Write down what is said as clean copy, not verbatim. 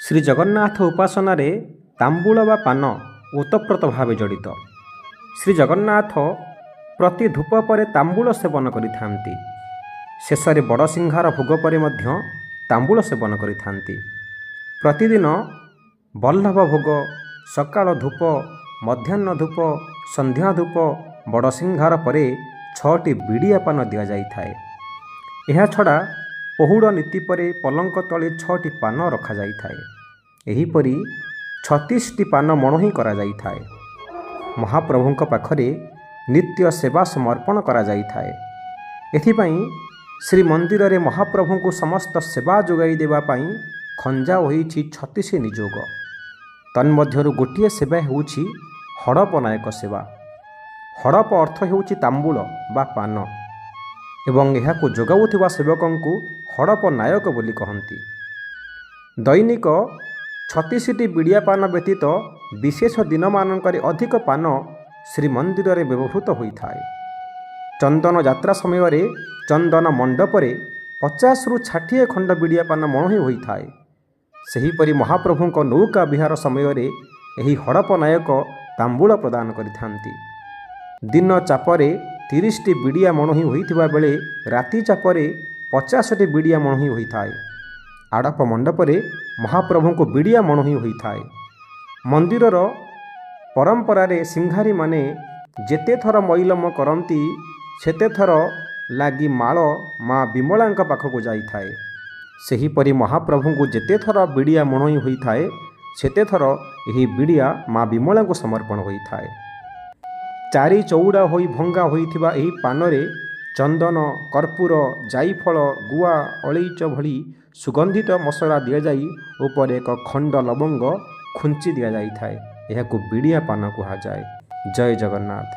ଶ୍ରୀ ଜଗନ୍ନାଥ ଉପାସନାରେ ତାମ୍ବୁଳ ବା ପାନ ଓତପ୍ରୋତ ଭାବେ ଜଡ଼ିତ। ଶ୍ରୀ ଜଗନ୍ନାଥ ପ୍ରତି ଧୂପ ପରେ ତାମ୍ବୁଳ ସେବନ କରିଥାନ୍ତି। ଶେଷରେ ବଡ଼ସିଂହାର ଭୋଗ ପରେ ମଧ୍ୟ ତାମ୍ବୁଳ ସେବନ କରିଥାନ୍ତି। ପ୍ରତିଦିନ ବଲ୍ଲଭ ଭୋଗ, ସକାଳ ଧୂପ, ମଧ୍ୟାହ୍ନ ଧୂପ, ସନ୍ଧ୍ୟା ଧୂପ, ବଡ଼ସିଂହାର ପରେ 6ଟି ବିଡ଼ିଆ ପାନ ଦିଆଯାଇଥାଏ। ଏହାଛଡ଼ା ପହୁଡ଼ ନୀତି ପରେ ପଲଙ୍କ ତଳେ 6ଟି ପାନ ରଖାଯାଇଥାଏ। ଏହିପରି 36ଟି ପାନ ମଣୋହି କରାଯାଇଥାଏ। ମହାପ୍ରଭୁଙ୍କ ପାଖରେ ନିତ୍ୟ ସେବା ସମର୍ପଣ କରାଯାଇଥାଏ। ଏଥିପାଇଁ ଶ୍ରୀମନ୍ଦିରରେ ମହାପ୍ରଭୁଙ୍କୁ ସମସ୍ତ ସେବା ଯୋଗାଇ ଦେବା ପାଇଁ ଖଞ୍ଜା ହୋଇଛି 36 ନିଯୋଗ। ତନ୍ମଧ୍ୟରୁ ଗୋଟିଏ ସେବା ହେଉଛି ହଡ଼ପ ନାୟକ ସେବା। ହଡ଼ପ ଅର୍ଥ ହେଉଛି ତାମ୍ବୁଳ ବା ପାନ ଏବଂ ଏହାକୁ ଯୋଗାଉଥିବା ସେବକଙ୍କୁ ହଡ଼ପ ନାୟକ ବୋଲି କହନ୍ତି। ଦୈନିକ 36ଟି ବିଡ଼ିଆ ପାନ ବ୍ୟତୀତ ବିଶେଷ ଦିନମାନଙ୍କରେ ଅଧିକ ପାନ ଶ୍ରୀମନ୍ଦିରରେ ବ୍ୟବହୃତ ହୋଇଥାଏ। ଚନ୍ଦନ ଯାତ୍ରା ସମୟରେ ଚନ୍ଦନ ମଣ୍ଡପରେ 50ରୁ 60 ଖଣ୍ଡ ବିଡ଼ିଆ ପାନ ମଣୋହି ହୋଇଥାଏ। ସେହିପରି ମହାପ୍ରଭୁଙ୍କ ନୌକା ବିହାର ସମୟରେ ଏହି ହଡ଼ପ ନାୟକ ତାମ୍ବୁଳ ପ୍ରଦାନ କରିଥାନ୍ତି। ଦିନ ଚାପରେ 30ଟି ବିଡ଼ିଆ ମଣୋହି ହୋଇଥିବା ବେଳେ ରାତି ଚାପରେ 50ଟି ବିଡ଼ିଆ ମଣୋହି ହୋଇଥାଏ। ଆଡ଼ପ ମଣ୍ଡପରେ ମହାପ୍ରଭୁଙ୍କୁ ବିଡ଼ିଆ ମଣୋହି ହୋଇଥାଏ। ମନ୍ଦିରର ପରମ୍ପରାରେ ସିଂହାରୀମାନେ ଯେତେ ଥର ମଇଲମ କରନ୍ତି ସେତେଥର ଲାଗି ମାଳ ମା ବିମଳାଙ୍କ ପାଖକୁ ଯାଇଥାଏ। ସେହିପରି ମହାପ୍ରଭୁଙ୍କୁ ଯେତେଥର ବିଡ଼ିଆ ମଣୋହି ହୋଇଥାଏ ସେତେଥର ଏହି ବିଡ଼ିଆ ମା ବିମଳାଙ୍କୁ ସମର୍ପଣ ହୋଇଥାଏ। ଚାରି ଚଉଡ଼ା ହୋଇ ଭଙ୍ଗା ହୋଇଥିବା ଏହି ପାନରେ ଚନ୍ଦନ, କର୍ପୂର, ଜାଇଫଳ, ଗୁଆ, ଅଳେଇଚ ଭଳି ସୁଗନ୍ଧିତ ମସଲା ଦିଆଯାଇ ଉପରେ ଏକ ଖଣ୍ଡ ଲବଙ୍ଗ ଖୁଞ୍ଚି ଦିଆଯାଇଥାଏ। ଏହାକୁ ବିଡ଼ିଆ ପାନ କୁହାଯାଏ। ଜୟ ଜଗନ୍ନାଥ।